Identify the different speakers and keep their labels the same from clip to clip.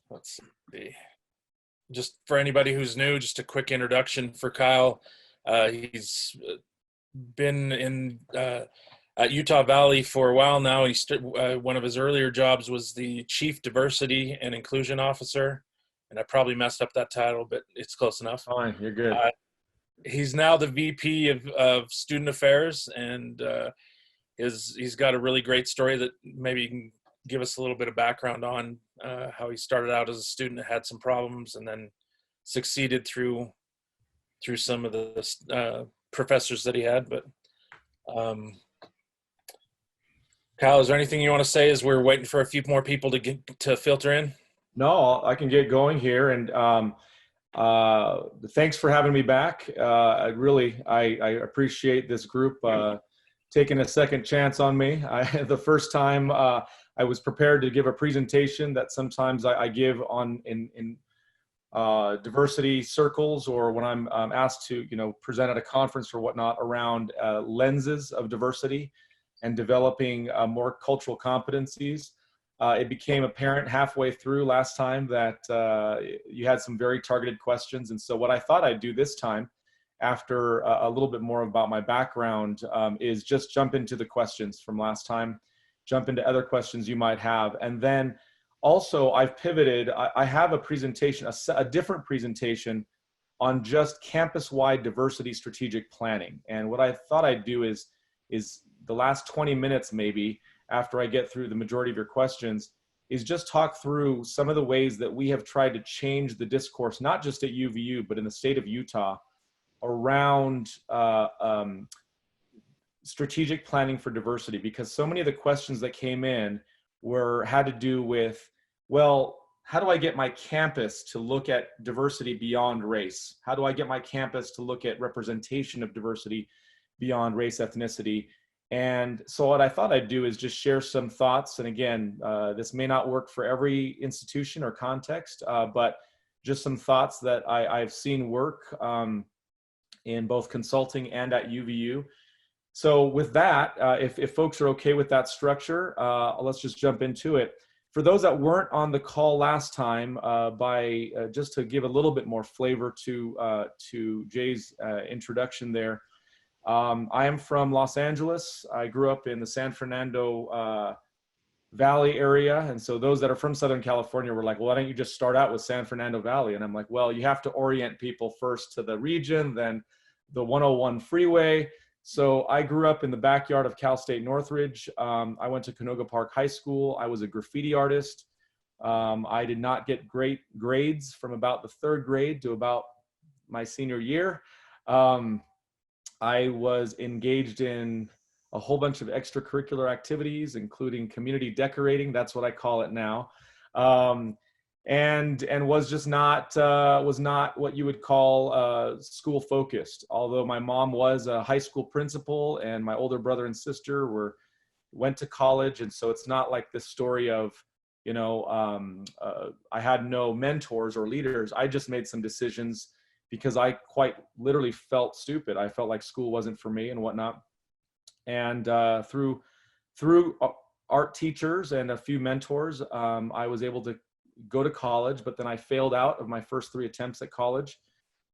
Speaker 1: let's see. Just for anybody who's new, just a quick introduction for Kyle. He's been in at Utah Valley for a while now. One of his earlier jobs was the Chief Diversity and Inclusion Officer, and I probably messed up that title, but it's close enough.
Speaker 2: Fine, you're good.
Speaker 1: He's now the VP of Student Affairs, and he's got a really great story that maybe you can give us a little bit of background on how he started out as a student, had some problems, and then succeeded through some of the professors that he had. But Kyle, is there anything you want to say as we're waiting for a few more people to filter in?
Speaker 2: No, I can get going here, and thanks for having me back. I appreciate this group taking a second chance on me. The first time I was prepared to give a presentation that sometimes I give in diversity circles, or when I'm asked to present at a conference or whatnot around lenses of diversity and developing more cultural competencies. It became apparent halfway through last time that you had some very targeted questions. And so what I thought I'd do this time, after a little bit more about my background, is just jump into the questions from last time, jump into other questions you might have. And then also I've pivoted. I have a presentation, a different presentation on just campus-wide diversity strategic planning. And what I thought I'd do is the last 20 minutes maybe, after I get through the majority of your questions, is just talk through some of the ways that we have tried to change the discourse, not just at UVU, but in the state of Utah, around strategic planning for diversity. Because so many of the questions that came in had to do with, well, how do I get my campus to look at diversity beyond race? How do I get my campus to look at representation of diversity beyond race, ethnicity? And so what I thought I'd do is just share some thoughts. And again, this may not work for every institution or context, but just some thoughts that I've seen work in both consulting and at UVU. So with that, if folks are okay with that structure, let's just jump into it. For those that weren't on the call last time, just to give a little bit more flavor to Jay's introduction there, I am from Los Angeles. I grew up in the San Fernando Valley area. And so those that are from Southern California were like, well, why don't you just start out with San Fernando Valley? And I'm like, well, you have to orient people first to the region, then the 101 freeway. So I grew up in the backyard of Cal State Northridge. I went to Canoga Park High School. I was a graffiti artist. I did not get great grades from about the 3rd grade to about my senior year. I was engaged in a whole bunch of extracurricular activities, including community decorating. That's what I call it now. And was just not what you would call school focused. Although my mom was a high school principal and my older brother and sister went to college. And so it's not like this story of, I had no mentors or leaders. I just made some decisions because I quite literally felt stupid. I felt like school wasn't for me and whatnot. And through art teachers and a few mentors, I was able to go to college, but then I failed out of my first 3 attempts at college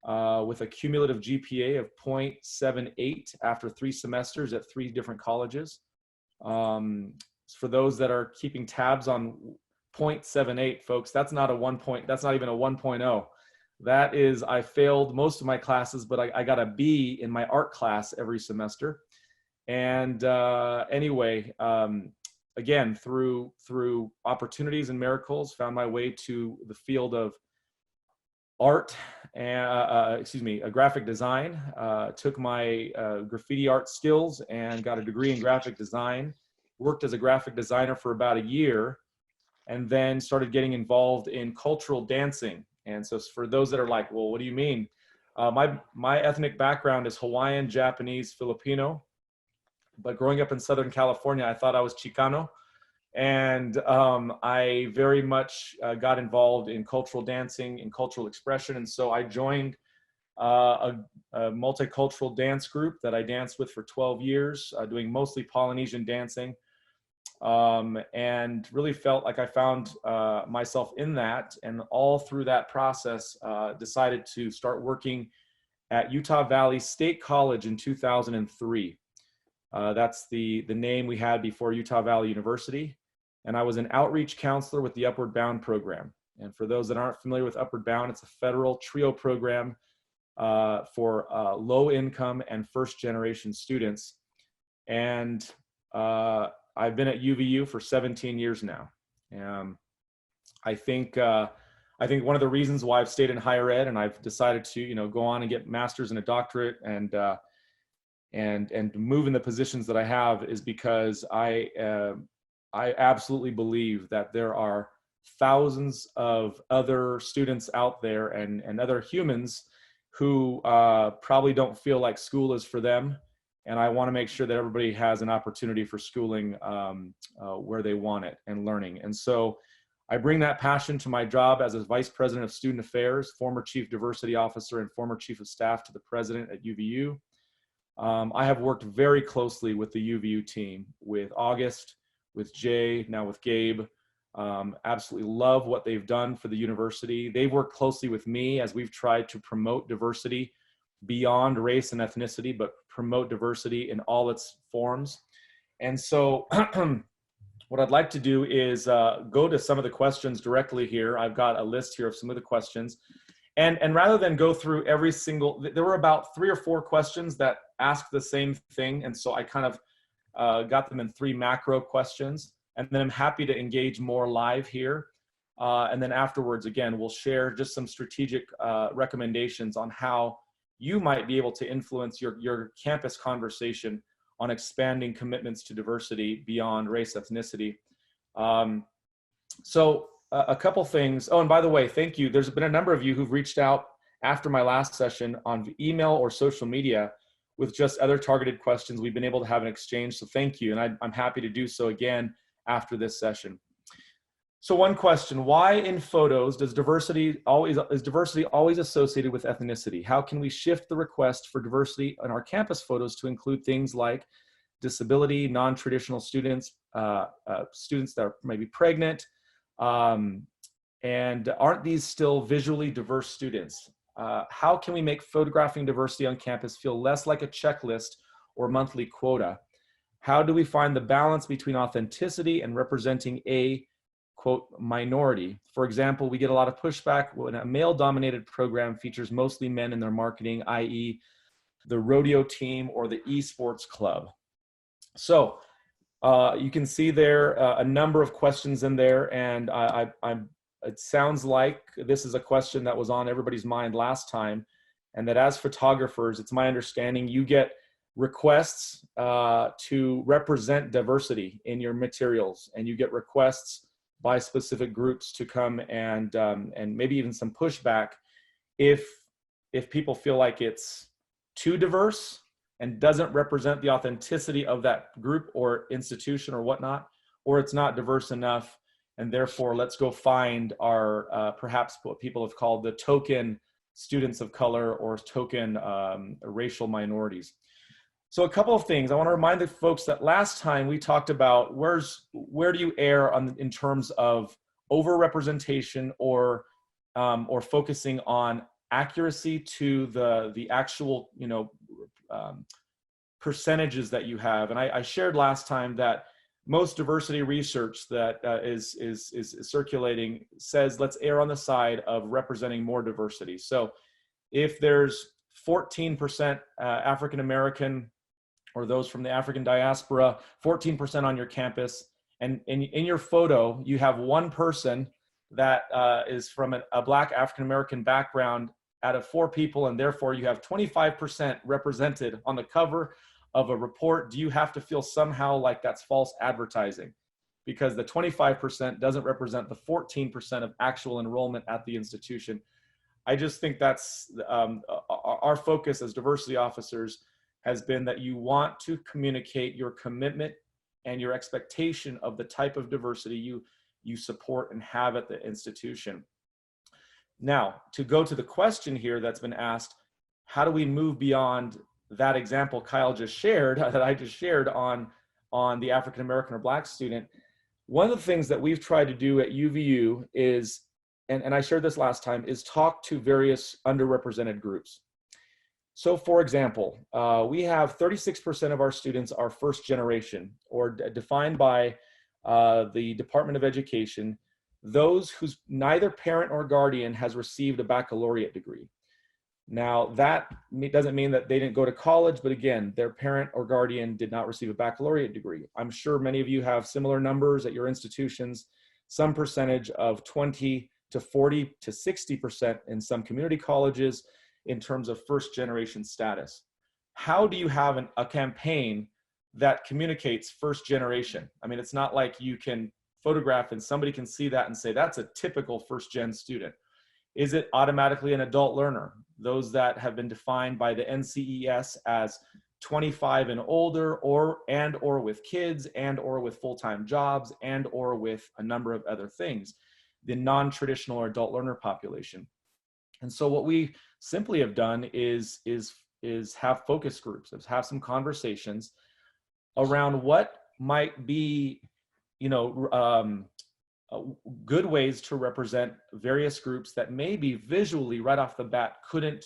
Speaker 2: with a cumulative GPA of 0.78 after 3 semesters at 3 different colleges. For those that are keeping tabs on 0.78, folks, that's not even a 1.0. That is, I failed most of my classes, but I got a B in my art class every semester. And anyway, again, through opportunities and miracles, found my way to the field of art, graphic design. Took my graffiti art skills and got a degree in graphic design. Worked as a graphic designer for about a year, and then started getting involved in cultural dancing. And so for those that are like, well, what do you mean? My ethnic background is Hawaiian, Japanese, Filipino. But growing up in Southern California, I thought I was Chicano. And I very much got involved in cultural dancing and cultural expression. And so I joined a multicultural dance group that I danced with for 12 years, doing mostly Polynesian dancing. and really felt like I found myself in that. And all through that process, decided to start working at Utah Valley State College in 2003. That's the name we had before Utah Valley University. And I was an outreach counselor with the Upward Bound program. And for those that aren't familiar with Upward Bound, it's a federal TRIO program for low income and first generation students. And I've been at UVU for 17 years now. I think one of the reasons why I've stayed in higher ed and I've decided to, go on and get master's and a doctorate and move in the positions that I have is because I absolutely believe that there are thousands of other students out there and other humans who probably don't feel like school is for them. And I want to make sure that everybody has an opportunity for schooling where they want it and learning. And so I bring that passion to my job as a Vice President of Student Affairs, former Chief Diversity Officer, and former Chief of Staff to the President at UVU. I have worked very closely with the UVU team, with August, with Jay, now with Gabe. Absolutely love what they've done for the university. They've worked closely with me as we've tried to promote diversity beyond race and ethnicity, but promote diversity in all its forms. And so what I'd like to do is go to some of the questions directly here. I've got a list here of some of the questions. And rather than go through every single, there were about 3 or 4 questions that asked the same thing. And so I kind of got them in 3 macro questions. And then I'm happy to engage more live here. And then afterwards, again, we'll share just some strategic recommendations on how you might be able to influence your campus conversation on expanding commitments to diversity beyond race, ethnicity. So a couple things. Oh, and by the way, thank you. There's been a number of you who've reached out after my last session on email or social media with just other targeted questions. We've been able to have an exchange, so thank you. And I'm happy to do so again after this session. So one question, why in photos is diversity always associated with ethnicity? How can we shift the request for diversity in our campus photos to include things like disability, non-traditional students, students that are maybe pregnant, and aren't these still visually diverse students? How can we make photographing diversity on campus feel less like a checklist or monthly quota? How do we find the balance between authenticity and representing a, quote, minority? For example, we get a lot of pushback when a male-dominated program features mostly men in their marketing, i.e. the rodeo team or the esports club. So you can see there a number of questions in there, and it sounds like this is a question that was on everybody's mind last time, and that as photographers, it's my understanding you get requests to represent diversity in your materials, and you get requests by specific groups to come and maybe even some pushback if people feel like it's too diverse and doesn't represent the authenticity of that group or institution or whatnot, or it's not diverse enough, and therefore let's go find our perhaps what people have called the token students of color or token racial minorities. So a couple of things. I want to remind the folks that last time we talked about where do you err in terms of overrepresentation or focusing on accuracy to the actual percentages that you have. And I shared last time that most diversity research that is circulating says let's err on the side of representing more diversity. So if there's 14% African American or those from the African diaspora, 14% on your campus, and in your photo, you have one person that is from a Black African American background out of 4 people, and therefore you have 25% represented on the cover of a report. Do you have to feel somehow like that's false advertising? Because the 25% doesn't represent the 14% of actual enrollment at the institution. I just think that's our focus as diversity officers has been that you want to communicate your commitment and your expectation of the type of diversity you support and have at the institution. Now, to go to the question here that's been asked, how do we move beyond that example Kyle just shared, that I just shared on on the African American or Black student, one of the things that we've tried to do at UVU is, and I shared this last time, is talk to various underrepresented groups. So for example, we have 36% of our students are first generation, or defined by the Department of Education, those whose neither parent or guardian has received a baccalaureate degree. Now, that doesn't mean that they didn't go to college, but again, their parent or guardian did not receive a baccalaureate degree. I'm sure many of you have similar numbers at your institutions, some percentage of 20 to 40 to 60% in some community colleges in terms of first generation status. How do you have a campaign that communicates first generation? I mean, it's not like you can photograph and somebody can see that and say, that's a typical first gen student. Is it automatically an adult learner? Those that have been defined by the NCES as 25 and older, or with kids, or with full-time jobs, or with a number of other things, the non-traditional or adult learner population. And so what we simply have done is have focus groups, have some conversations around what might be, good ways to represent various groups that maybe visually right off the bat couldn't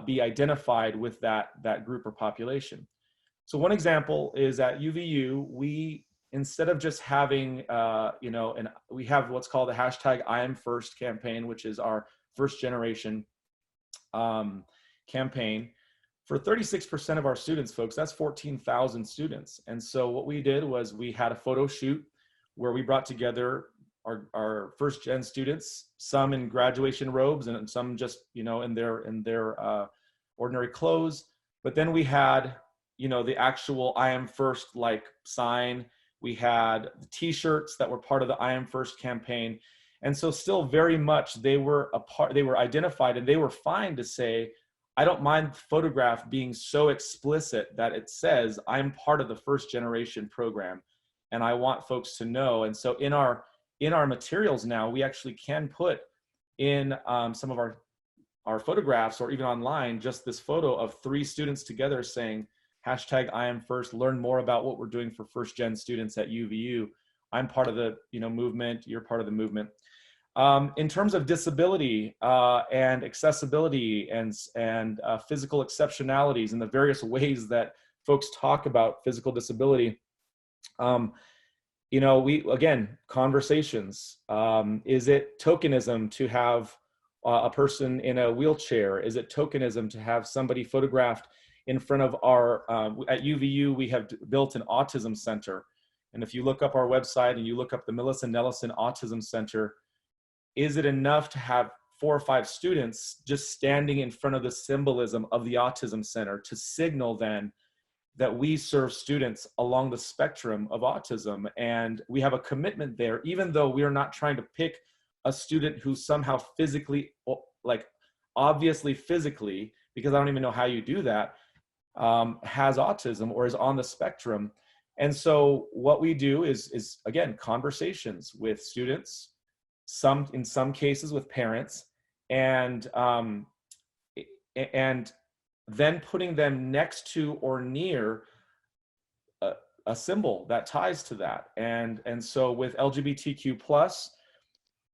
Speaker 2: be identified with that group or population. So one example is at UVU, we, instead of just having, and we have what's called the hashtag I Am First campaign, which is our first generation campaign. For 36% of our students, folks, that's 14,000 students. And so what we did was we had a photo shoot where we brought together our first gen students, some in graduation robes and some just, in their ordinary clothes. But then we had, the actual I Am First like sign. We had the t-shirts that were part of the I Am First campaign. And so still very much they were identified, and they were fine to say, I don't mind the photograph being so explicit that it says I'm part of the first generation program, and I want folks to know. And so in our materials now, we actually can put in some of our photographs, or even online, just this photo of 3 students together saying hashtag I Am First, learn more about what we're doing for first gen students at UVU. I'm part of the movement, you're part of the movement. In terms of disability and accessibility and physical exceptionalities and the various ways that folks talk about physical disability, again, conversations. Is it tokenism to have a person in a wheelchair? Is it tokenism to have somebody photographed in front of our, at UVU, we have built an autism center. And if you look up our website and you look up the Melissa Nellison Autism Center, is it enough to have 4 or 5 students just standing in front of the symbolism of the Autism Center to signal then that we serve students along the spectrum of autism? And we have a commitment there, even though we are not trying to pick a student who somehow physically, like obviously physically, because I don't even know how you do that, has autism or is on the spectrum. And so what we do is again, conversations with students, in some cases with parents, and then putting them next to or near a symbol that ties to that. And so with LGBTQ plus,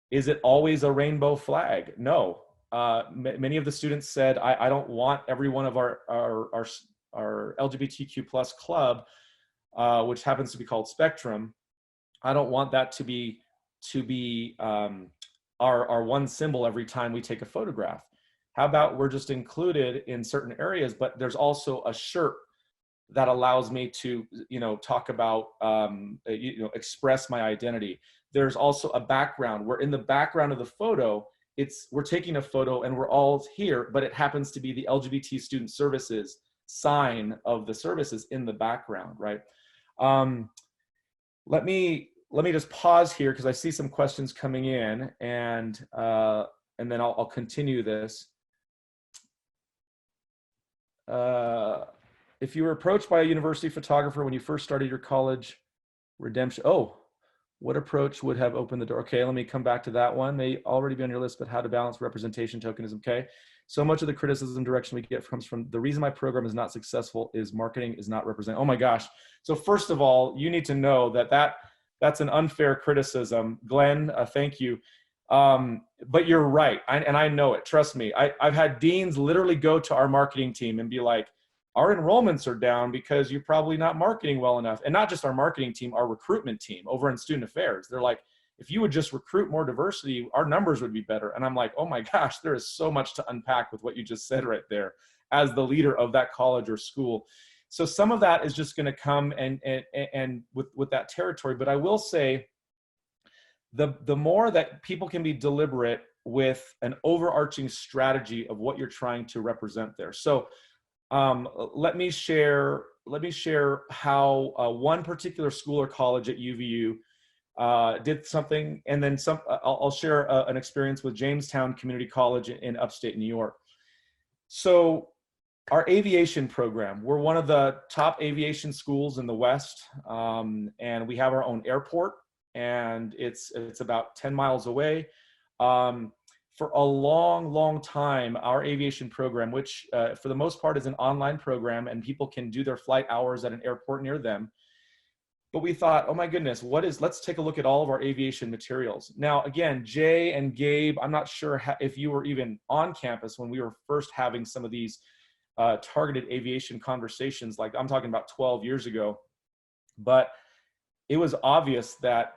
Speaker 2: is it always a rainbow flag? No. Many of the students said, I don't want every one of our LGBTQ plus club, which happens to be called Spectrum, I don't want that to be our one symbol every time we take a photograph. How about we're just included in certain areas, but there's also a shirt that allows me to, talk about, express my identity. There's also a background where in the background of the photo, we're taking a photo and we're all here, but it happens to be the LGBT Student Services sign of the services in the background, right? Let me just pause here because I see some questions coming in, and then I'll continue this. If you were approached by a university photographer when you first started your college redemption, What approach would have opened the door? Okay, let me come back to that one. May already be on your list, but how to balance representation, tokenism. Okay. So much of the criticism direction we get comes from the reason my program is not successful is marketing is not represented. Oh my gosh. So first of all, you need to know that's an unfair criticism. Glenn, thank you. But you're right. And I know it. Trust me. I've had deans literally go to our marketing team and be like, our enrollments are down because you're probably not marketing well enough. And not just our marketing team, our recruitment team over in student affairs. They're like, if you would just recruit more diversity, our numbers would be better. And I'm like, oh my gosh, there is so much to unpack with what you just said right there as the leader of that college or school. So some of that is just going to come and with that territory. But I will say the more that people can be deliberate with an overarching strategy of what you're trying to represent there. So let me share how one particular school or college at UVU did something, and then I'll share an experience with Jamestown Community College in upstate New York. So our aviation program, we're one of the top aviation schools in the West, and we have our own airport, and it's about 10 miles away. For a long time, our aviation program, which for the most part is an online program and people can do their flight hours at an airport near them. But we thought, oh my goodness, let's take a look at all of our aviation materials. Now, again, Jay and Gabe, I'm not sure if you were even on campus when we were first having some of these targeted aviation conversations, like I'm talking about 12 years ago. But it was obvious that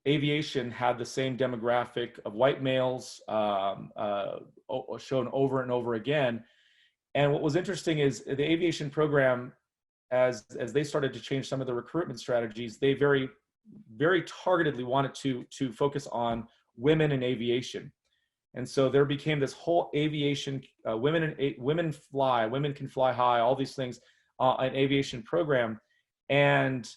Speaker 2: aviation had the same demographic of white males shown over and over again. And what was interesting is the aviation program, as they started to change some of the recruitment strategies, they very targetedly wanted to focus on women in aviation. And so there became this whole aviation, women can fly high, all these things, an aviation program. And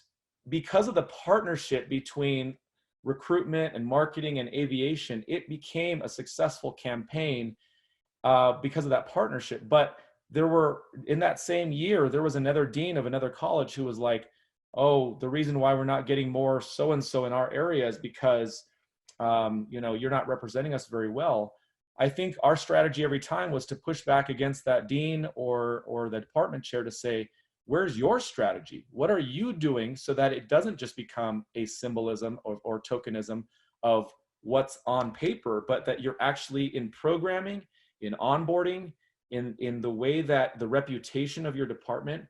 Speaker 2: because of the partnership between recruitment and marketing and aviation, it became a successful campaign because of that partnership. But in that same year, there was another dean of another college who was like, oh, the reason why we're not getting more so-and-so in our area is because, you're not representing us very well. I think our strategy every time was to push back against that dean or the department chair to say, where's your strategy? What are you doing so that it doesn't just become a symbolism or tokenism of what's on paper, but that you're actually in programming, in onboarding, in the way that the reputation of your department,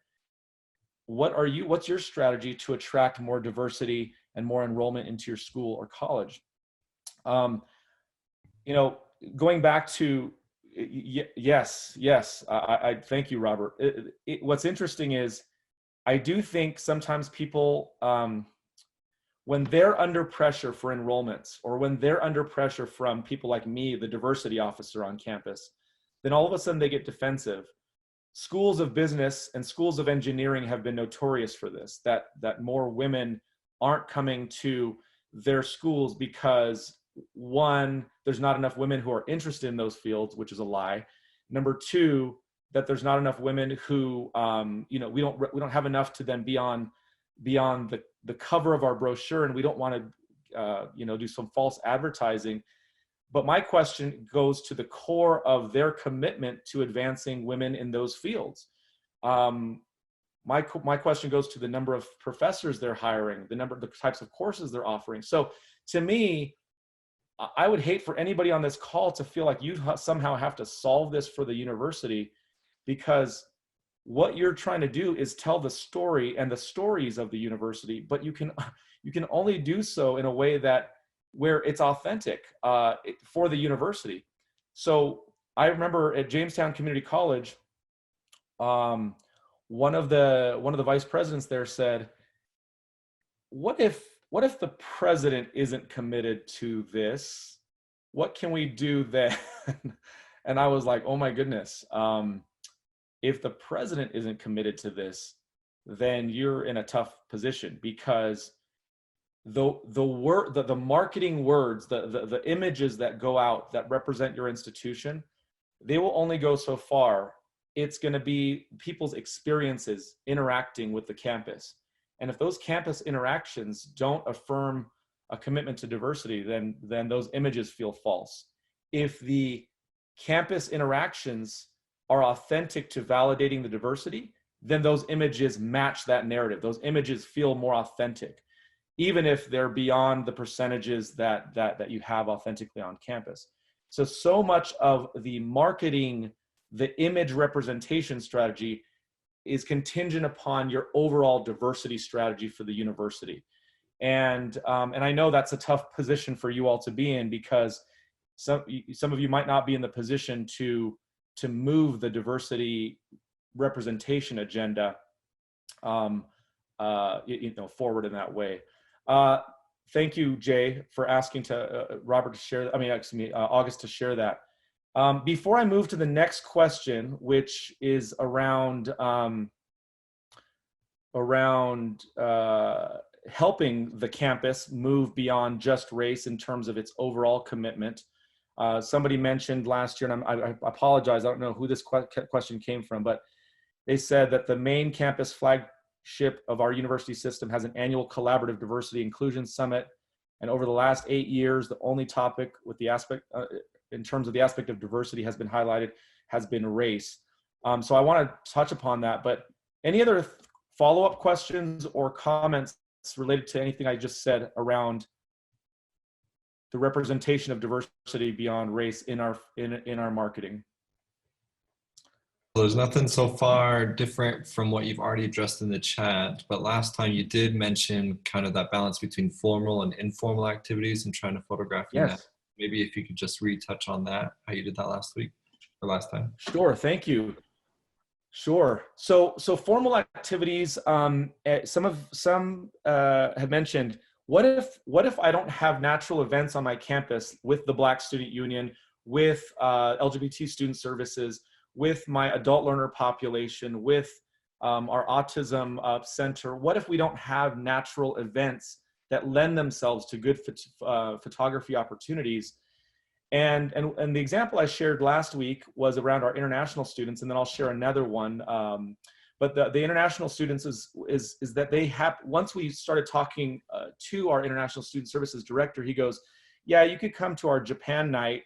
Speaker 2: what's your strategy to attract more diversity and more enrollment into your school or college? Going back to, yes, I thank you, Robert. What's interesting is I do think sometimes people, when they're under pressure for enrollments, or when they're under pressure from people like me, the diversity officer on campus, then all of a sudden they get defensive. Schools of business and schools of engineering have been notorious for this, that more women aren't coming to their schools because, one, there's not enough women who are interested in those fields, which is a lie. Number two, that there's not enough women who, we don't have enough to then be on the cover of our brochure, and we don't want to, do some false advertising. But my question goes to the core of their commitment to advancing women in those fields. My question goes to the number of professors they're hiring, the types of courses they're offering. So to me, I would hate for anybody on this call to feel like you somehow have to solve this for the university, because what you're trying to do is tell the story and the stories of the university, but you can only do so in a way where it's authentic for the university. So I remember at Jamestown Community College, one of the vice presidents there said, what if the president isn't committed to this? What can we do then? And I was like, oh my goodness. If the president isn't committed to this, then you're in a tough position, because the marketing words, the images that go out that represent your institution, they will only go so far. It's going to be people's experiences interacting with the campus. And if those campus interactions don't affirm a commitment to diversity, then those images feel false. If the campus interactions are authentic to validating the diversity, then those images match that narrative. Those images feel more authentic, even if they're beyond the percentages that you have authentically on campus. So much of the marketing, the image representation strategy is contingent upon your overall diversity strategy for the university. And I know that's a tough position for you all to be in, because some of you might not be in the position to move the diversity representation agenda forward in that way. Thank you, Jay, for asking Robert to share. August to share that. Before I move to the next question, which is around helping the campus move beyond just race in terms of its overall commitment. Somebody mentioned last year, and I apologize, I don't know who this question came from, but they said that the main campus flagship of our university system has an annual collaborative diversity inclusion summit. And over the last 8 years, the only topic with the aspect, in terms of the aspect of diversity has been highlighted, has been race. So I want to touch upon that, but any other follow-up questions or comments related to anything I just said around the representation of diversity beyond race in our marketing?
Speaker 3: There's nothing so far different from what you've already addressed in the chat, but last time you did mention kind of that balance between formal and informal activities and trying to photograph.
Speaker 2: Yes.
Speaker 3: Maybe if you could just retouch on that, how you did that last week or last time.
Speaker 2: Sure, thank you. Sure. So formal activities. Some have mentioned, what if I don't have natural events on my campus with the Black Student Union, with LGBT student services, with my adult learner population, with our autism center? What if we don't have natural events that lend themselves to good photography opportunities? And the example I shared last week was around our international students, and then I'll share another one. But the international students is that they have, once we started talking to our international student services director, he goes, yeah, you could come to our Japan night,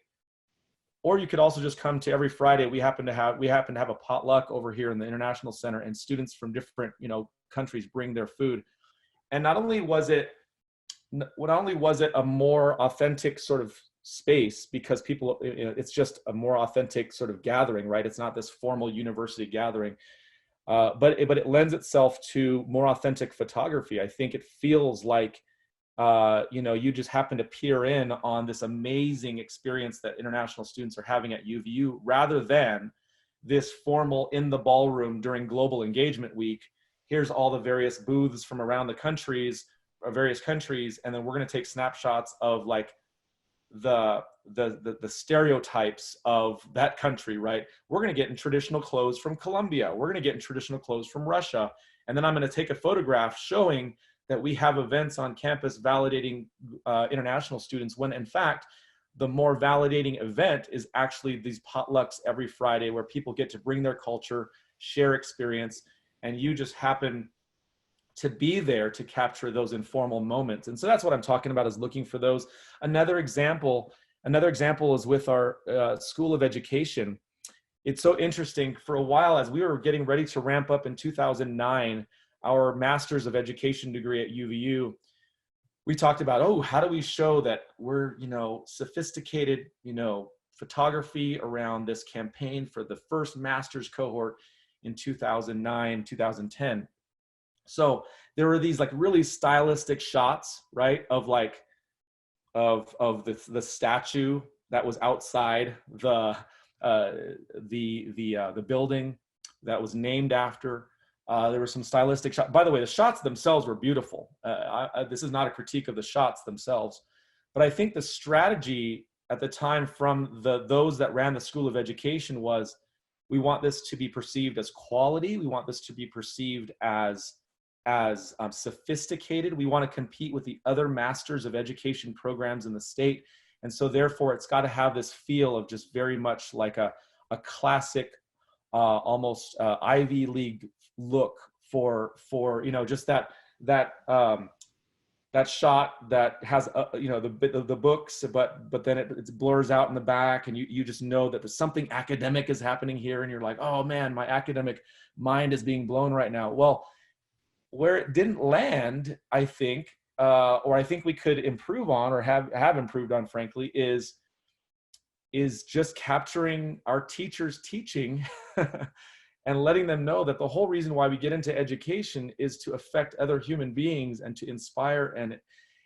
Speaker 2: or you could also just come to every Friday. We happen to have a potluck over here in the International Center, and students from different countries bring their food. And not only was it a more authentic sort of space, because people, it's just a more authentic sort of gathering, right? It's not this formal university gathering, but it lends itself to more authentic photography. I think it feels like you just happen to peer in on this amazing experience that international students are having at UVU, rather than this formal in the ballroom during Global Engagement Week. Here's all the various booths from around the countries, various countries, and then we're going to take snapshots of like the stereotypes of that country, right? We're going to get in traditional clothes from Colombia. We're going to get in traditional clothes from Russia. And then I'm going to take a photograph showing that we have events on campus validating international students, when in fact, the more validating event is actually these potlucks every Friday, where people get to bring their culture, share experience, and you just happen to be there to capture those informal moments. And so that's what I'm talking about, is looking for those. Another example is with our School of Education. It's so interesting. For a while, as we were getting ready to ramp up in 2009, our Master's of Education degree at UVU, we talked about, oh, how do we show that we're, sophisticated, photography around this campaign for the first master's cohort in 2009, 2010. So there were these like really stylistic shots, right, of the statue that was outside the building that was named after. There were some stylistic shots. By the way, the shots themselves were beautiful. This is not a critique of the shots themselves, but I think the strategy at the time from those that ran the School of Education was, we want this to be perceived as quality. We want this to be perceived as sophisticated. We want to compete with the other Masters of Education programs in the state. And so therefore it's got to have this feel of just very much like a classic, almost Ivy League look for just that that shot that has you know, the books, but then it blurs out in the back, and you just know that there's something academic is happening here, and you're like, oh man, my academic mind is being blown right now. Well, where it didn't land, I think, or I think we could improve on, or have improved on, frankly, is just capturing our teachers teaching and letting them know that the whole reason why we get into education is to affect other human beings and to inspire.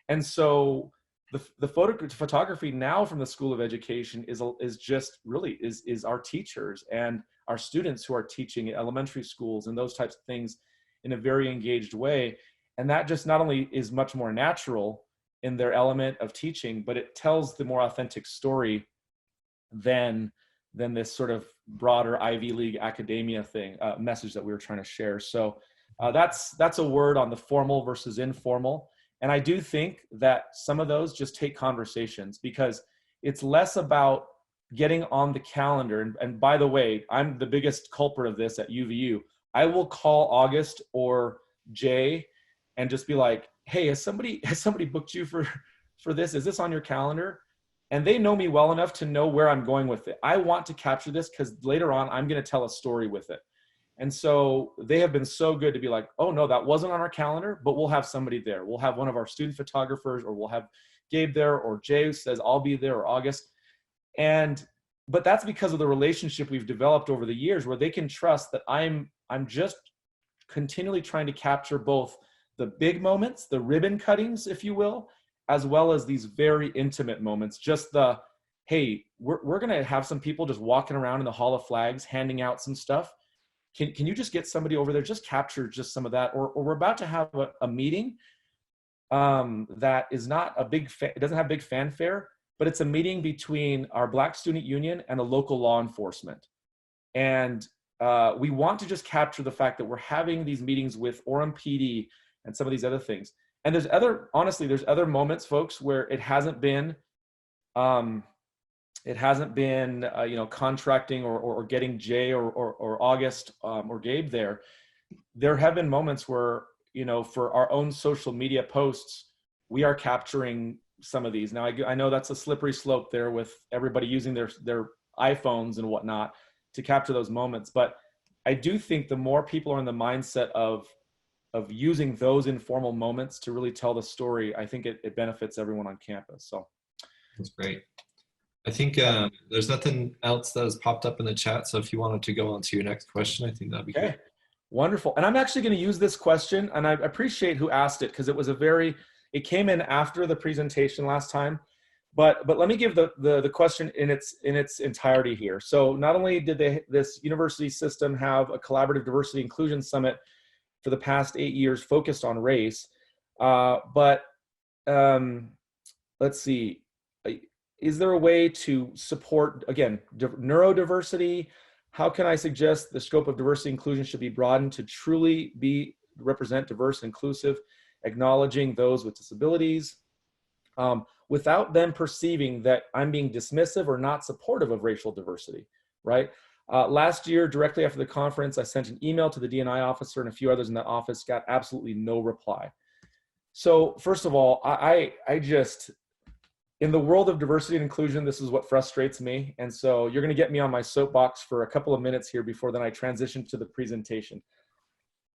Speaker 2: And so the photography now from the School of Education is just really is our teachers and our students who are teaching at elementary schools and those types of things in a very engaged way. And that just not only is much more natural in their element of teaching, but it tells the more authentic story than this sort of broader Ivy League academia thing, message that we were trying to share. So that's a word on the formal versus informal. And I do think that some of those just take conversations, because it's less about getting on the calendar. And by the way, I'm the biggest culprit of this at UVU. I will call August or Jay and just be like, hey, has somebody booked you for this? Is this on your calendar? And they know me well enough to know where I'm going with it. I want to capture this because later on, I'm going to tell a story with it. And so they have been so good to be like, oh no, that wasn't on our calendar, but we'll have somebody there. We'll have one of our student photographers, or we'll have Gabe there, or Jay says, I'll be there, or August. But that's because of the relationship we've developed over the years, where they can trust that I'm just continually trying to capture both the big moments, the ribbon cuttings, if you will, as well as these very intimate moments. Just the, hey, we're going to have some people just walking around in the Hall of Flags, handing out some stuff. Can you just get somebody over there, just capture just some of that? Or we're about to have a meeting that is not it doesn't have big fanfare, but it's a meeting between our Black Student Union and a local law enforcement. And we want to just capture the fact that we're having these meetings with Orem PD and some of these other things. And there's other moments, folks, where it hasn't been contracting or getting Jay or August or Gabe there. There have been moments where, for our own social media posts, we are capturing some of these. Now, I know that's a slippery slope there with everybody using their iPhones and whatnot to capture those moments. But I do think the more people are in the mindset of using those informal moments to really tell the story, I think it benefits everyone on campus. So
Speaker 3: that's great. I think there's nothing else that has popped up in the chat. So if you wanted to go on to your next question, I think that'd be great.
Speaker 2: Wonderful. And I'm actually going to use this question, and I appreciate who asked it, because it came in after the presentation last time. But let me give the question in its entirety here. So not only did this university system have a collaborative diversity inclusion summit for the past 8 years focused on race, but let's see. Is there a way to support, again, neurodiversity? How can I suggest the scope of diversity inclusion should be broadened to truly represent diverse and inclusive, acknowledging those with disabilities, without them perceiving that I'm being dismissive or not supportive of racial diversity, right? Last year, directly after the conference, I sent an email to the D&I officer and a few others in that office, got absolutely no reply. So first of all, I just, in the world of diversity and inclusion, this is what frustrates me. And so you're going to get me on my soapbox for a couple of minutes here before then I transition to the presentation.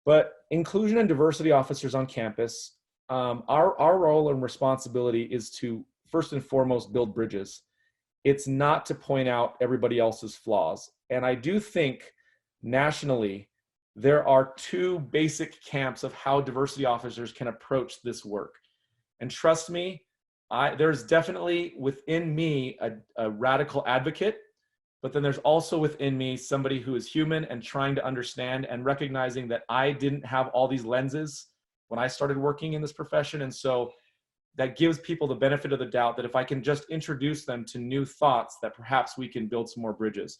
Speaker 2: But inclusion and diversity officers on campus, our role and responsibility is to, first and foremost, build bridges. It's not to point out everybody else's flaws. And I do think nationally, there are two basic camps of how diversity officers can approach this work. And trust me, there's definitely within me a radical advocate, but then there's also within me somebody who is human and trying to understand and recognizing that I didn't have all these lenses when I started working in this profession. And so that gives people the benefit of the doubt that if I can just introduce them to new thoughts, that perhaps we can build some more bridges.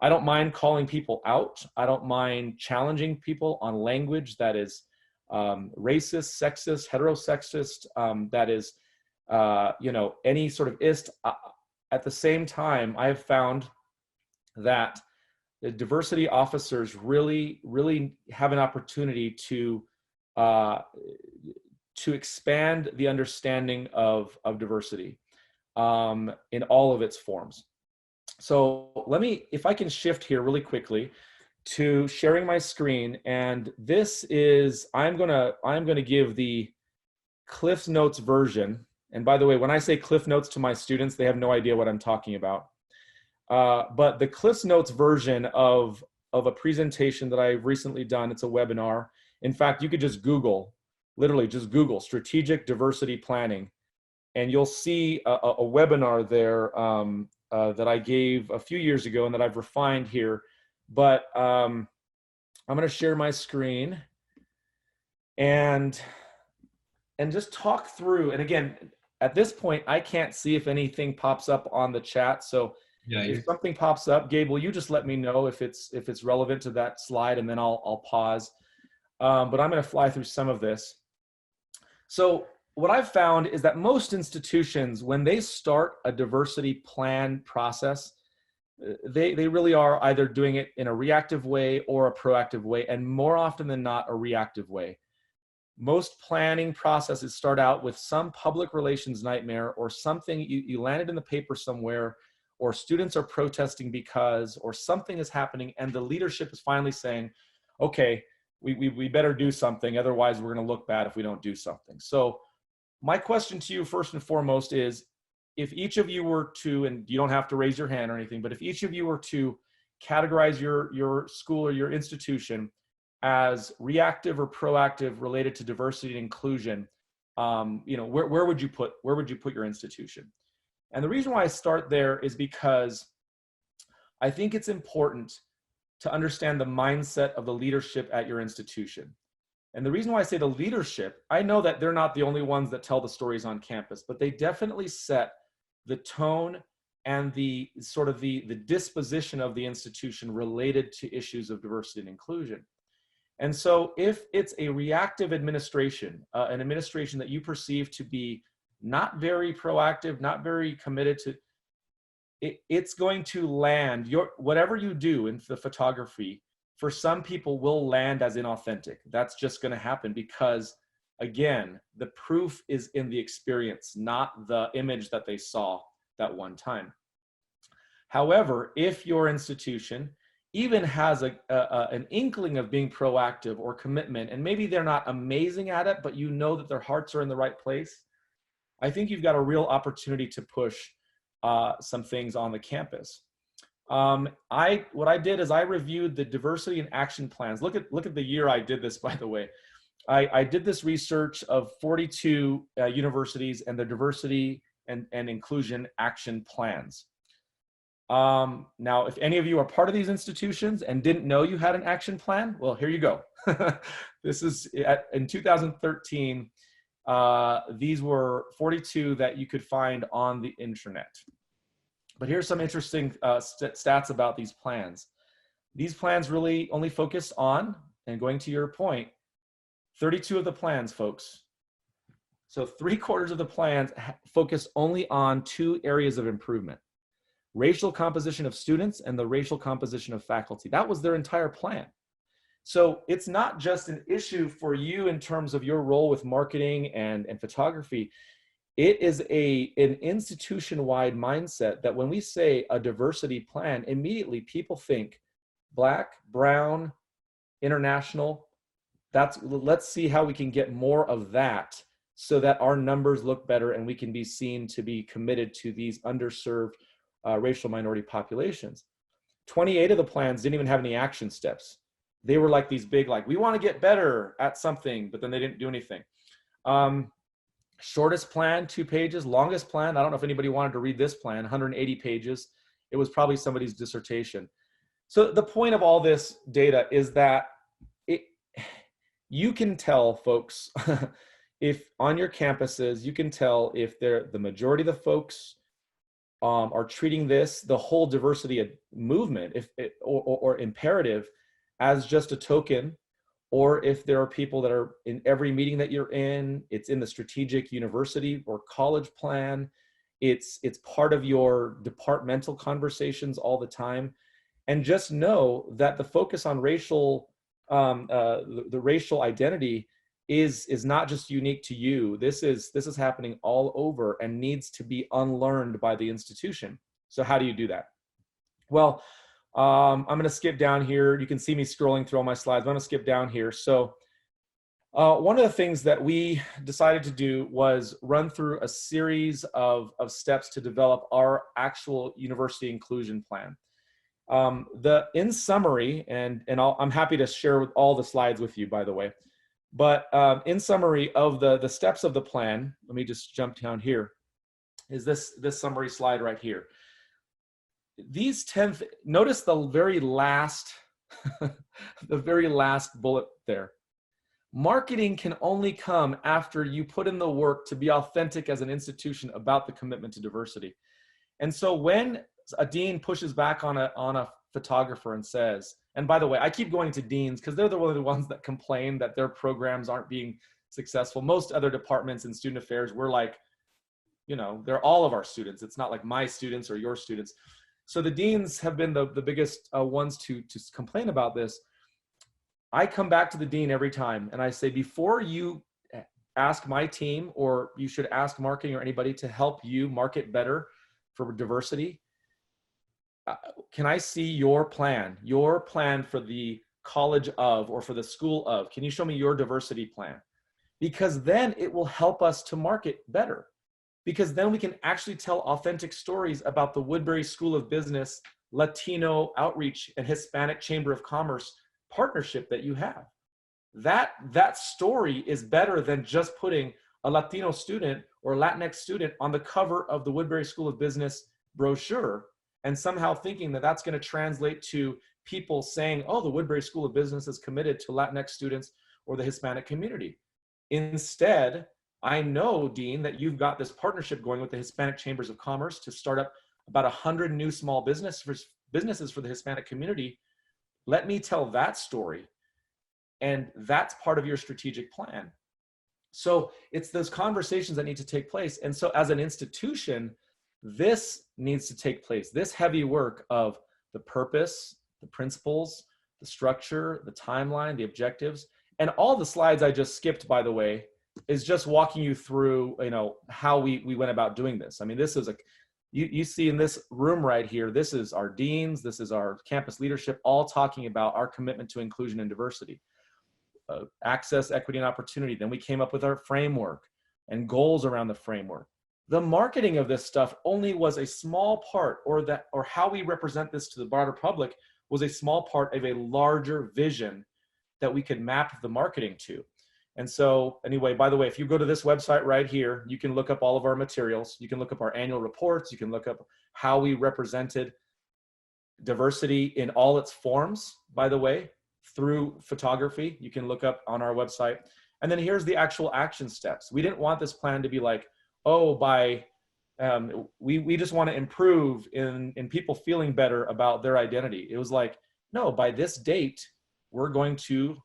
Speaker 2: I don't mind calling people out. I don't mind challenging people on language that is racist, sexist, heterosexist, that is any sort of ist. At the same time, I have found that the diversity officers really have an opportunity to to expand the understanding of diversity in all of its forms. So let me, if I can shift here really quickly to sharing my screen, and this is, I'm gonna give the Cliff Notes version. And by the way, when I say Cliff Notes to my students, they have no idea what I'm talking about. But the Cliff Notes version of a presentation that I've recently done, it's a webinar. In fact, you could just Google, literally just Google strategic diversity planning, and you'll see a webinar there that I gave a few years ago and that I've refined here. But I'm going to share my screen and just talk through. And again, at this point, I can't see if anything pops up on the chat. So
Speaker 3: Yeah,
Speaker 2: if something pops up, Gabe, will you just let me know if it's relevant to that slide, and then I'll pause. But I'm going to fly through some of this. So what I've found is that most institutions, when they start a diversity plan process, they really are either doing it in a reactive way or a proactive way, and more often than not, a reactive way. Most planning processes start out with some public relations nightmare or something you landed in the paper somewhere, or students are protesting because, or something is happening, and the leadership is finally saying, okay, we better do something, otherwise we're going to look bad if we don't do something. So my question to you first and foremost is, if each of you were to, and you don't have to raise your hand or anything, but if each of you were to categorize your school or your institution as reactive or proactive related to diversity and inclusion, you know, where would you put your institution? And the reason why I start there is because I think it's important to understand the mindset of the leadership at your institution. And the reason why I say the leadership, I know that they're not the only ones that tell the stories on campus, but they definitely set the tone and the sort of the disposition of the institution related to issues of diversity and inclusion. And so if it's a reactive administration, an administration that you perceive to be not very proactive, not very committed to, it's going to land, whatever you do in the photography, for some people will land as inauthentic. That's just going to happen because, again, the proof is in the experience, not the image that they saw that one time. However, if your institution even has an inkling of being proactive or commitment, and maybe they're not amazing at it, but you know that their hearts are in the right place, I think you've got a real opportunity to push some things on the campus. What I did is I reviewed the diversity and action plans. Look at the year I did this, by the way. I did this research of 42 universities and the diversity and inclusion action plans. Now, if any of you are part of these institutions and didn't know you had an action plan, well, here you go. This is in 2013. These were 42 that you could find on the internet. But here's some interesting stats about these plans. These plans really only focus on, and going to your point, 32 of the plans, folks. So 3/4 of the plans focus only on 2 areas of improvement: racial composition of students and the racial composition of faculty. That was their entire plan. So it's not just an issue for you in terms of your role with marketing and photography. It is an institution-wide mindset that when we say a diversity plan, immediately people think Black, brown, international. Let's see how we can get more of that so that our numbers look better and we can be seen to be committed to these underserved racial minority populations. 28 of the plans didn't even have any action steps. They were like these big, like, we want to get better at something, but then they didn't do anything. Shortest plan, 2 pages. Longest plan, I don't know if anybody wanted to read this plan, 180 pages. It was probably somebody's dissertation. So the point of all this data is that you can tell, folks, if on your campuses, you can tell if the majority of the folks are treating the whole diversity movement or imperative as just a token, or if there are people that are in every meeting that you're in, it's in the strategic university or college plan, it's part of your departmental conversations all the time. And just know that the focus on racial, the racial identity is not just unique to you. This is happening all over and needs to be unlearned by the institution. So how do you do that? Well, I'm going to skip down here. You can see me scrolling through all my slides. I'm going to skip down here. So one of the things that we decided to do was run through a series of steps to develop our actual university inclusion plan. In summary, and I'm happy to share with all the slides with you, by the way, but in summary of the steps of the plan, let me just jump down here, is this summary slide right here. These 10, notice the very last, the very last bullet there. Marketing can only come after you put in the work to be authentic as an institution about the commitment to diversity. And so when a dean pushes back on a photographer and says, and by the way, I keep going to deans because they're the ones that complain that their programs aren't being successful. Most other departments in student affairs, we're like, you know, they're all of our students. It's not like my students or your students. So the deans have been the biggest ones to complain about this. I come back to the dean every time and I say, before you ask my team, or you should ask marketing or anybody to help you market better for diversity, can I see your plan for the college of, or for the school of? Can you show me your diversity plan? Because then it will help us to market better. Because then we can actually tell authentic stories about the Woodbury School of Business, Latino Outreach, and Hispanic Chamber of Commerce partnership that you have. That story is better than just putting a Latino student or Latinx student on the cover of the Woodbury School of Business brochure and somehow thinking that that's going to translate to people saying, oh, the Woodbury School of Business is committed to Latinx students or the Hispanic community. Instead, I know, Dean, that you've got this partnership going with the Hispanic Chambers of Commerce to start up about 100 new small businesses for the Hispanic community. Let me tell that story. And that's part of your strategic plan. So it's those conversations that need to take place. And so as an institution, this needs to take place. This heavy work of the purpose, the principles, the structure, the timeline, the objectives, and all the slides I just skipped, by the way, is just walking you through, you know, how we went about doing this. I mean, this is you see in this room right here, this is our deans, this is our campus leadership, all talking about our commitment to inclusion and diversity, access, equity, and opportunity. Then we came up with our framework and goals around the framework. The marketing of this stuff only was a small part, or how we represent this to the broader public was a small part of a larger vision that we could map the marketing to. And so anyway, by the way, if you go to this website right here, you can look up all of our materials. You can look up our annual reports. You can look up how we represented diversity in all its forms, by the way, through photography. You can look up on our website. And then here's the actual action steps. We didn't want this plan to be like, oh, we just want to improve in people feeling better about their identity. It was like, no, by this date, we're going to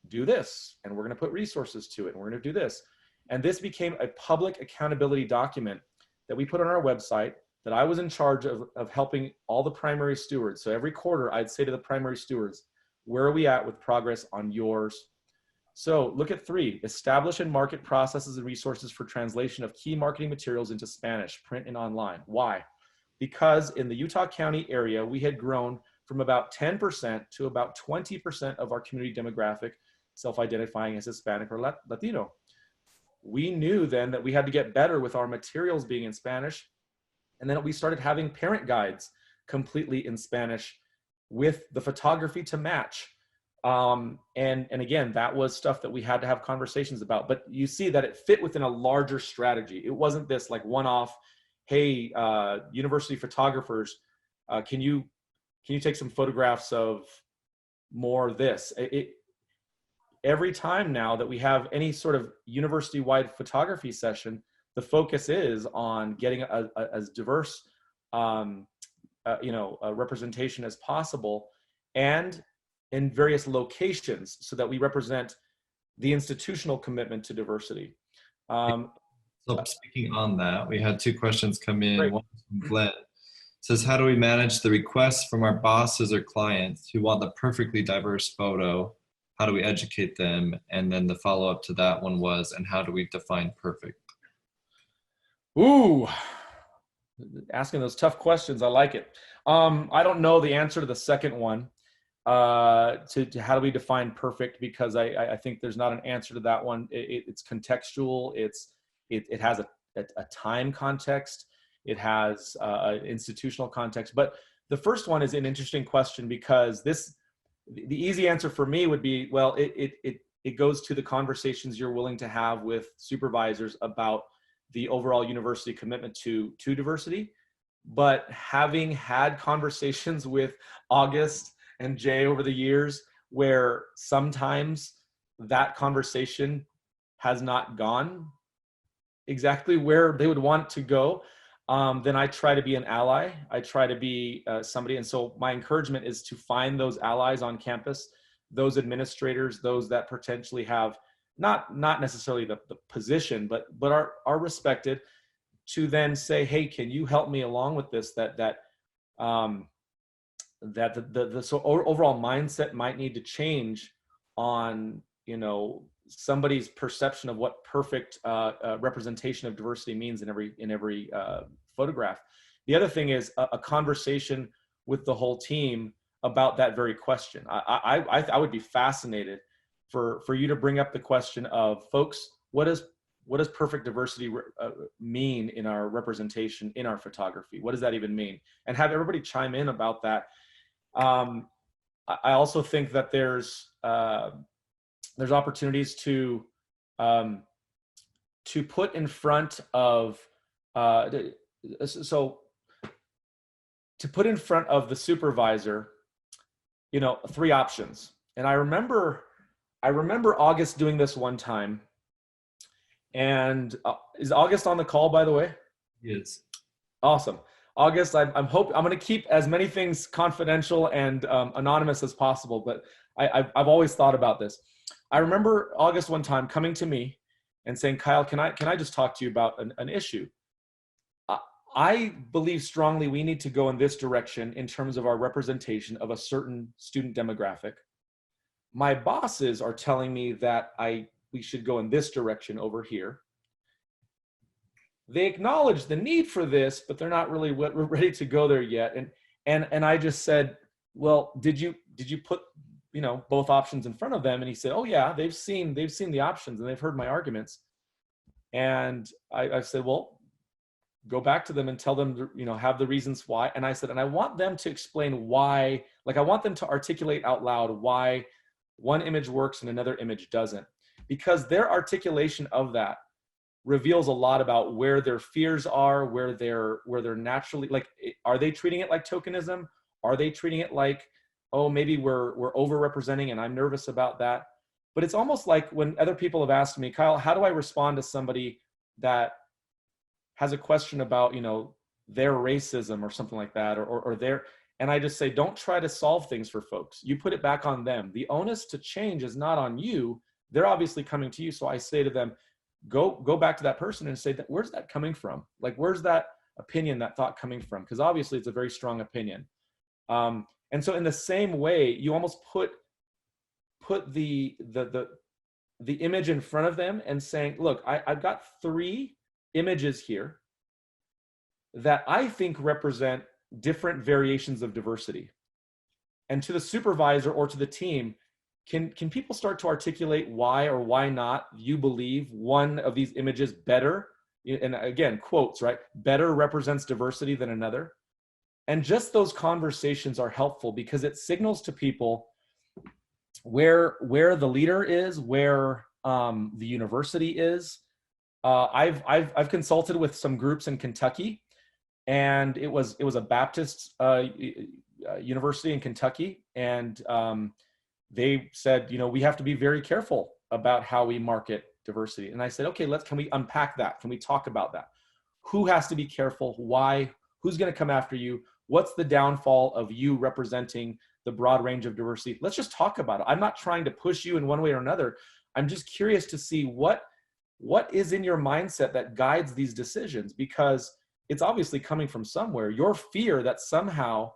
Speaker 2: do this, and we're going to put resources to it, and we're going to do this. And this became a public accountability document that we put on our website that I was in charge of helping all the primary stewards. So every quarter, I'd say to the primary stewards, where are we at with progress on yours? So look at 3, establish and market processes and resources for translation of key marketing materials into Spanish, print and online. Why? Because in the Utah County area, we had grown from about 10% to about 20% of our community demographic self-identifying as Hispanic or Latino. We knew then that we had to get better with our materials being in Spanish. And then we started having parent guides completely in Spanish with the photography to match. And again, that was stuff that we had to have conversations about, but you see that it fit within a larger strategy. It wasn't this like one-off, hey, university photographers, can you take some photographs of more of this? Every time now that we have any sort of university-wide photography session, the focus is on getting as diverse, representation as possible, and in various locations, so that we represent the institutional commitment to diversity.
Speaker 3: So speaking on that, we had 2 questions come in.
Speaker 2: Great.
Speaker 3: One from Glenn. It says, how do we manage the requests from our bosses or clients who want the perfectly diverse photo, how do we educate them? And then the follow-up to that one was, and how do we define perfect?
Speaker 2: Ooh, asking those tough questions. I like it. I don't know the answer to the second one, to how do we define perfect, because I think there's not an answer to that one. It's contextual. It has a time context. It has an institutional context. But the first one is an interesting question, because the easy answer for me would be, well, it goes to the conversations you're willing to have with supervisors about the overall university commitment to diversity. But having had conversations with August and Jay over the years, where sometimes that conversation has not gone exactly where they would want it to go, then I try to be an ally. I try to be somebody. And so my encouragement is to find those allies on campus, those administrators, those that potentially have not necessarily the position, but are respected, to then say, hey, can you help me along with this? That the overall mindset might need to change on, somebody's perception of what perfect representation of diversity means in every photograph. The other thing is a conversation with the whole team about that very question. I would be fascinated for you to bring up the question of, folks, what does perfect diversity mean in our representation, in our photography? What does that even mean? And have everybody chime in about that. I also think that there's opportunities to put in front of to put in front of the supervisor, 3 options. And I remember August doing this one time. And is August on the call, by the way?
Speaker 3: Yes.
Speaker 2: Awesome. August, I'm going to keep as many things confidential and anonymous as possible, but I've always thought about this. I remember August one time coming to me and saying, Kyle, can I just talk to you about an issue? I believe strongly we need to go in this direction in terms of our representation of a certain student demographic. My bosses are telling me that we should go in this direction over here. They acknowledge the need for this, but they're not really ready to go there yet. And I just said, well, did you put both options in front of them? And he said, oh yeah, they've seen the options and they've heard my arguments. And I said, well, go back to them and tell them, have the reasons why. And I said, and I want them to explain why, I want them to articulate out loud why one image works and another image doesn't. Because their articulation of that reveals a lot about where their fears are, where they're naturally, are they treating it like tokenism? Are they treating it like, oh, maybe we're overrepresenting and I'm nervous about that? But it's almost like when other people have asked me, Kyle, how do I respond to somebody that has a question about, their racism or something like that, or their, and I just say, don't try to solve things for folks. You put it back on them. The onus to change is not on you. They're obviously coming to you. So I say to them, go back to that person and say, that where's that coming from? Where's that opinion, that thought coming from? Because obviously it's a very strong opinion. And so in the same way, you almost put the image in front of them and saying, look, I've got 3 images here that I think represent different variations of diversity. And to the supervisor or to the team, can people start to articulate why or why not you believe one of these images better, and again, quotes, right, better represents diversity than another? And just those conversations are helpful because it signals to people where the leader is, where the university is. I've consulted with some groups in Kentucky, and it was a Baptist university in Kentucky, and they said, we have to be very careful about how we market diversity. And I said, okay, can we unpack that? Can we talk about that? Who has to be careful? Why? Who's going to come after you? What's the downfall of you representing the broad range of diversity? Let's just talk about it. I'm not trying to push you in one way or another. I'm just curious to see what is in your mindset that guides these decisions, because it's obviously coming from somewhere. Your fear that somehow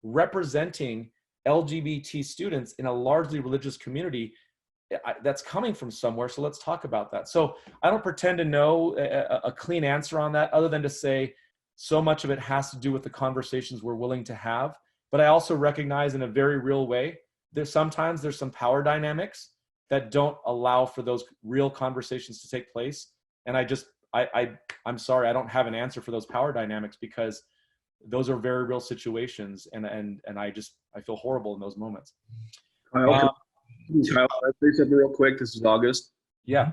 Speaker 2: representing LGBT students in a largely religious community that's coming from somewhere. So let's talk about that. So I don't pretend to know a clean answer on that, other than to say so much of it has to do with the conversations we're willing to have. But I also recognize in a very real way, sometimes there's some power dynamics that don't allow for those real conversations to take place. And I'm sorry, I don't have an answer for those power dynamics, because those are very real situations. And I feel horrible in those moments.
Speaker 4: Kyle, can I say something real quick? This is August.
Speaker 2: Yeah.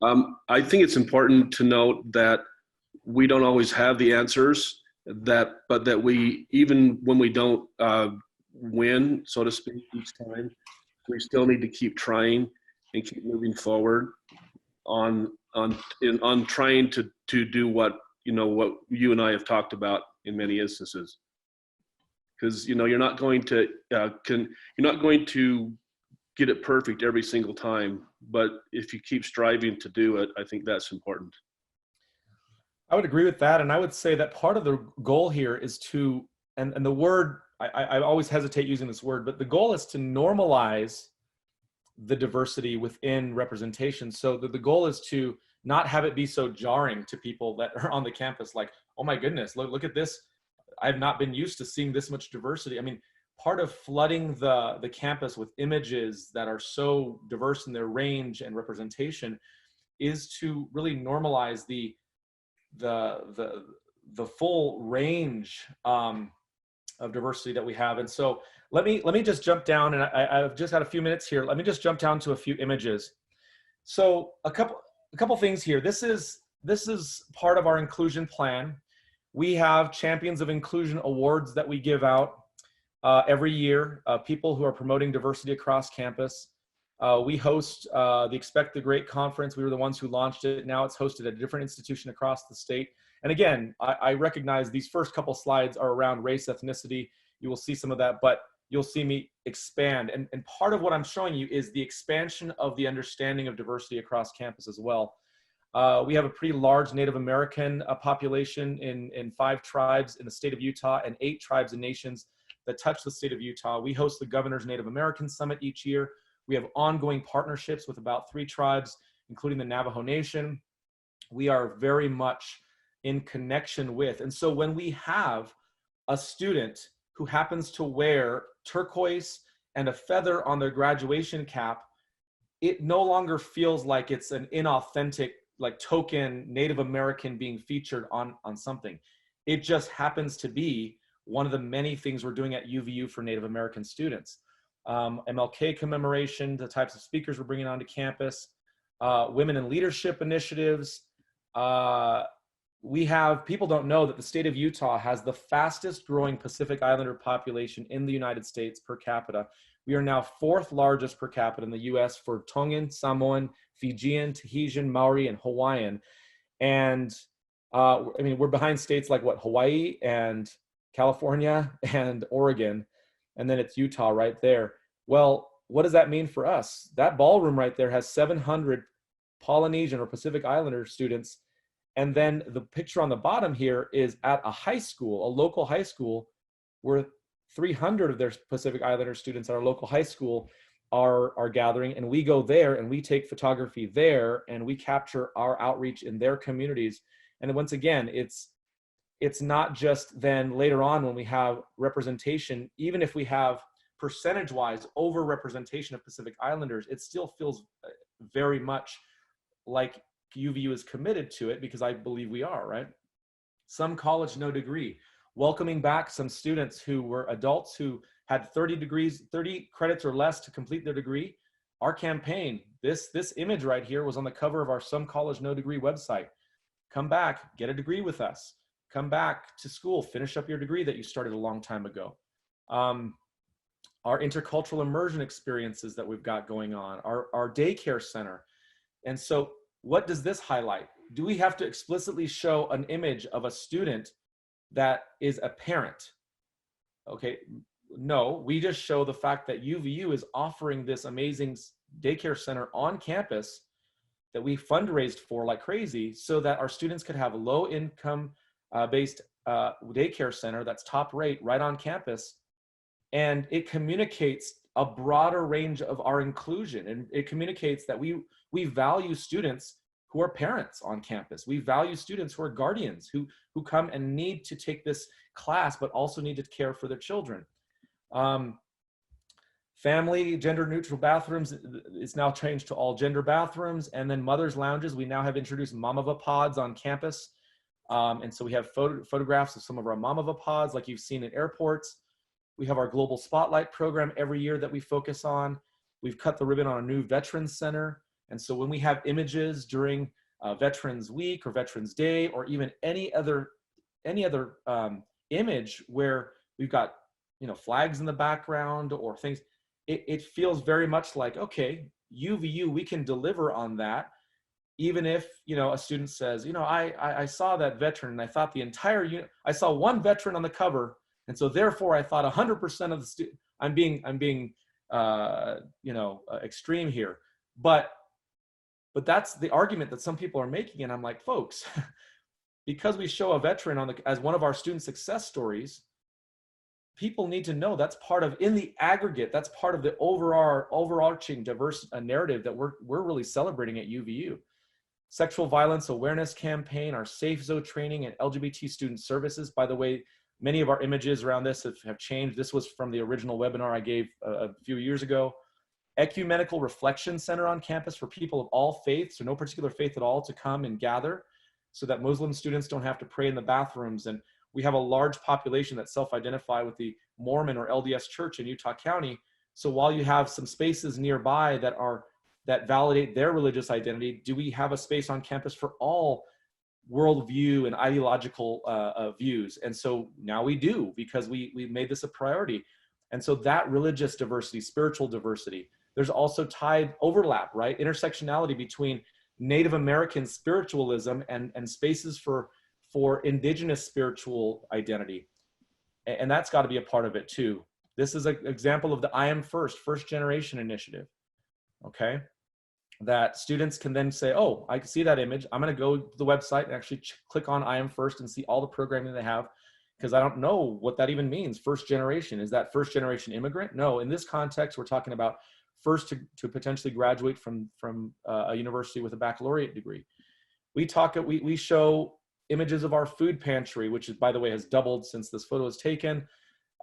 Speaker 4: I think it's important to note that we don't always have the answers, but that we, even when we don't win, so to speak, each time, we still need to keep trying and keep moving forward on trying to do what you and I have talked about in many instances. Because you're not going to get it perfect every single time, but if you keep striving to do it, I think that's important.
Speaker 2: I would agree with that. And I would say that part of the goal here is to, and the word, I always hesitate using this word, but the goal is to normalize the diversity within representation. So the goal is to not have it be so jarring to people that are on the campus, like, oh my goodness, look at this. I've not been used to seeing this much diversity. I mean, part of flooding the campus with images that are so diverse in their range and representation is to really normalize the full range of diversity that we have. And so let me just jump down, and I've just got a few minutes here. Let me just jump down to a few images. So a couple things here. This is part of our inclusion plan. We have Champions of Inclusion awards that we give out every year, people who are promoting diversity across campus. We host the Expect the Great conference. We were the ones who launched it. Now it's hosted at a different institution across the state. And again, I recognize these first couple slides are around race, ethnicity. You will see some of that, but you'll see me expand. And part of what I'm showing you is the expansion of the understanding of diversity across campus as well. We have a pretty large Native American population in 5 tribes in the state of Utah and 8 tribes and nations that touch the state of Utah. We host the Governor's Native American Summit each year. We have ongoing partnerships with about 3 tribes, including the Navajo Nation. We are very much in connection with. And so when we have a student who happens to wear turquoise and a feather on their graduation cap, it no longer feels like it's an inauthentic, like, token Native American being featured on something. It just happens to be one of the many things we're doing at UVU for Native American students. MLK Commemoration, the types of speakers we're bringing onto campus, women in leadership initiatives. People don't know that the state of Utah has the fastest growing Pacific Islander population in the United States per capita. We are now 4th largest per capita in the US for Tongan, Samoan, Fijian, Tahitian, Maori, and Hawaiian. And I mean, we're behind states like Hawaii and California and Oregon, and then it's Utah right there. Well, what does that mean for us? That ballroom right there has 700 Polynesian or Pacific Islander students. And then the picture on the bottom here is at a high school, a local high school, where 300 of their Pacific Islander students at our local high school are gathering. And we go there and we take photography there and we capture our outreach in their communities. And once again, it's not just then later on when we have representation, even if we have percentage-wise over-representation of Pacific Islanders, it still feels very much like UVU is committed to it, because I believe we are, right? Some college, no degree. Welcoming back some students who were adults who had 30 credits or less to complete their degree. Our campaign, this image right here was on the cover of our Some College No Degree website. Come back, get a degree with us. Come back to school, finish up your degree that you started a long time ago. Our intercultural immersion experiences that we've got going on, our daycare center. And so what does this highlight? Do we have to explicitly show an image of a student that is a parent? Okay, no, we just show the fact that UVU is offering this amazing daycare center on campus that we fundraised for like crazy so that our students could have a low income based daycare center that's top rate right on campus. And it communicates a broader range of our inclusion. And it communicates that we value students who are parents on campus. We value students who are guardians, who come and need to take this class, but also need to care for their children. Family, gender neutral bathrooms is now changed to all gender bathrooms. And then mothers lounges, we now have introduced Mamava pods on campus. And so we have photographs of some of our Mamava pods like you've seen at airports. We have our Global Spotlight program every year that we focus on. We've cut the ribbon on a new Veterans Center. And so when we have images during Veterans Week or Veterans Day, or even any other image where we've got, flags in the background or things, it feels very much like, okay, UVU, we can deliver on that. Even if, a student says, I saw that veteran and I thought I saw one veteran on the cover. And so therefore I thought 100% of the students, I'm being extreme here, but that's the argument that some people are making. And I'm like, folks, because we show a veteran as one of our student success stories, people need to know that's part of, in the aggregate, that's part of the overarching diverse narrative that we're really celebrating at UVU. Sexual violence awareness campaign, our Safe Zone training, and LGBT student services. By the way, many of our images around this have changed. This was from the original webinar I gave a few years ago. Ecumenical Reflection Center on campus for people of all faiths, or no particular faith at all, to come and gather so that Muslim students don't have to pray in the bathrooms. And we have a large population that self-identify with the Mormon or LDS church in Utah County. So while you have some spaces nearby that validate their religious identity, do we have a space on campus for all worldview and ideological views? And so now we do, because we made this a priority. And so that religious diversity, spiritual diversity, there's also tied overlap, right? Intersectionality between Native American spiritualism and spaces for indigenous spiritual identity. And that's got to be a part of it too. This is an example of the I Am First generation initiative, okay? That students can then say, oh, I can see that image. I'm going to go to the website and actually click on I Am First and see all the programming they have, because I don't know what that even means. First generation, is that first generation immigrant? No, in this context, we're talking about first to potentially graduate from a university with a baccalaureate degree. We show images of our food pantry, which is, by the way, has doubled since this photo was taken,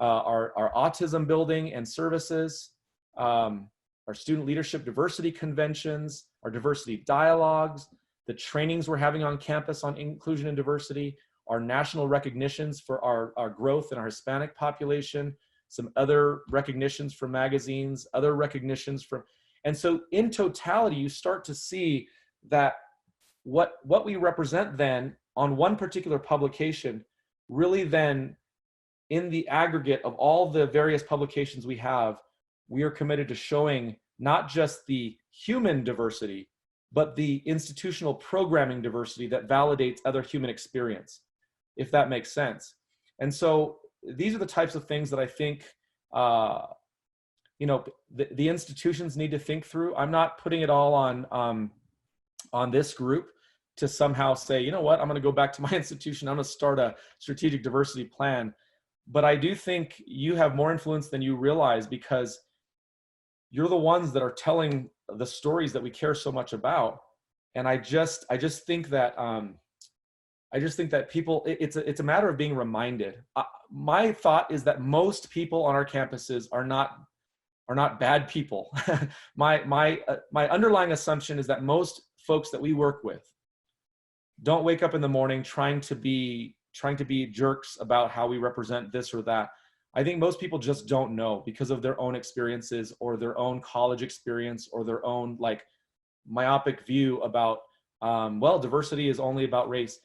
Speaker 2: our autism building and services, our student leadership diversity conventions, our diversity dialogues, the trainings we're having on campus on inclusion and diversity, our national recognitions for our growth in our Hispanic population, some other recognitions from magazines, other recognitions from, and so in totality, you start to see that what we represent then on one particular publication, really then in the aggregate of all the various publications we have, we are committed to showing not just the human diversity, but the institutional programming diversity that validates other human experience, if that makes sense. And so these are the types of things that I think, the institutions need to think through. I'm not putting it all on this group to somehow say, you know what, I'm going to go back to my institution, I'm going to start a strategic diversity plan. But I do think you have more influence than you realize, because you're the ones that are telling the stories that we care so much about. And I just think that people, it's a matter of being reminded. My thought is that most people on our campuses are not bad people. my underlying assumption is that most folks that we work with don't wake up in the morning trying to be jerks about how we represent this or that. I think most people just don't know because of their own experiences or their own college experience or their own myopic view about, diversity is only about race.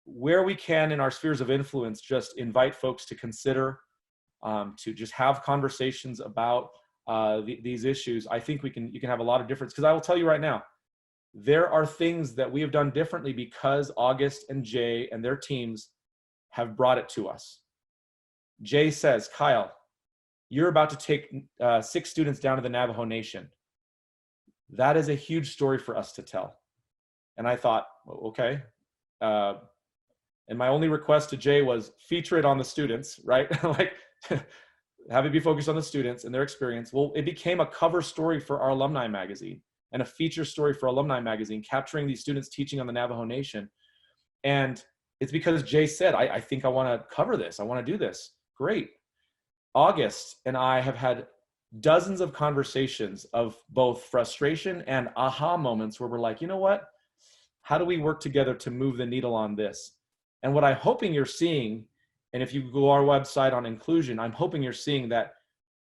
Speaker 2: Where we can in our spheres of influence, just invite folks to consider, to just have conversations about these issues. I think you can have a lot of difference, because I will tell you right now, there are things that we have done differently because August and Jay and their teams have brought it to us. Jay says, Kyle, you're about to take 6 students down to the Navajo Nation. That is a huge story for us to tell. And I thought, okay. And my only request to Jay was feature it on the students, right? have it be focused on the students and their experience. Well, it became a cover story for our alumni magazine and a feature story for alumni magazine, capturing these students teaching on the Navajo Nation. And it's because Jay said, I think I want to cover this. I want to do this. Great. August and I have had dozens of conversations of both frustration and aha moments where we're like, you know what? How do we work together to move the needle on this? And what I'm hoping you're seeing, and if you go to our website on inclusion, I'm hoping you're seeing that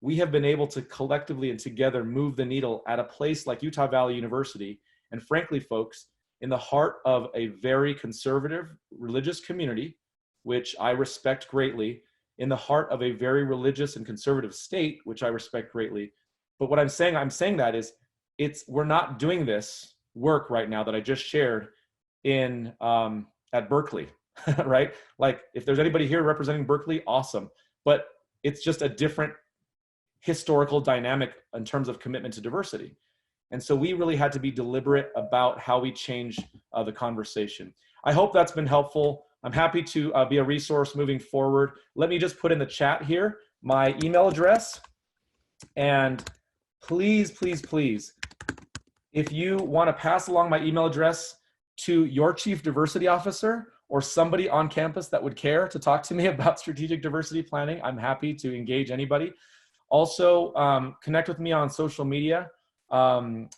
Speaker 2: we have been able to collectively and together move the needle at a place like Utah Valley University. And frankly, folks, in the heart of a very conservative religious community, which I respect greatly, in the heart of a very religious and conservative state, which I respect greatly. But what I'm saying that is, we're not doing this work right now that I just shared in at Berkeley, right? Like, if there's anybody here representing Berkeley, awesome. But it's just a different historical dynamic in terms of commitment to diversity. And so we really had to be deliberate about how we change the conversation. I hope that's been helpful. I'm happy to be a resource moving forward. Let me just put in the chat here my email address. And please, please, please, if you want to pass along my email address to your chief diversity officer or somebody on campus that would care to talk to me about strategic diversity planning, I'm happy to engage anybody. Also, connect with me on social media. I'm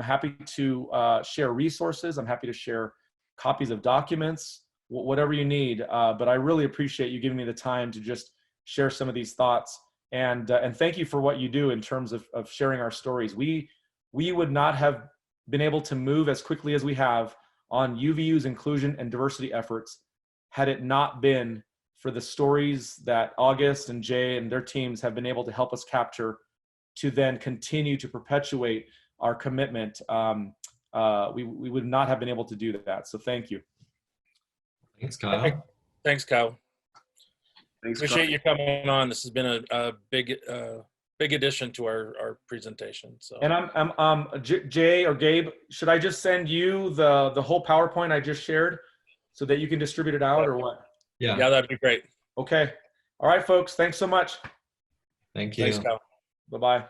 Speaker 2: happy to share resources. I'm happy to share copies of documents, whatever you need. But I really appreciate you giving me the time to just share some of these thoughts. And thank you for what you do in terms of sharing our stories. We would not have been able to move as quickly as we have on UVU's inclusion and diversity efforts had it not been for the stories that August and Jay and their teams have been able to help us capture to then continue to perpetuate our commitment. We would not have been able to do that. So thank you.
Speaker 3: Thanks, Kyle.
Speaker 1: Thanks, Kyle.
Speaker 4: Thanks,
Speaker 1: Appreciate
Speaker 4: Kyle.
Speaker 1: you coming on. This has been a big addition to our presentation. So.
Speaker 2: And Jay or Gabe, should I just send you the whole PowerPoint I just shared so that you can distribute it out, or what?
Speaker 3: Yeah.
Speaker 1: Yeah, that'd be great.
Speaker 2: Okay. All right, folks. Thanks so much.
Speaker 3: Thank you.
Speaker 1: Thanks, Kyle.
Speaker 2: Bye-bye.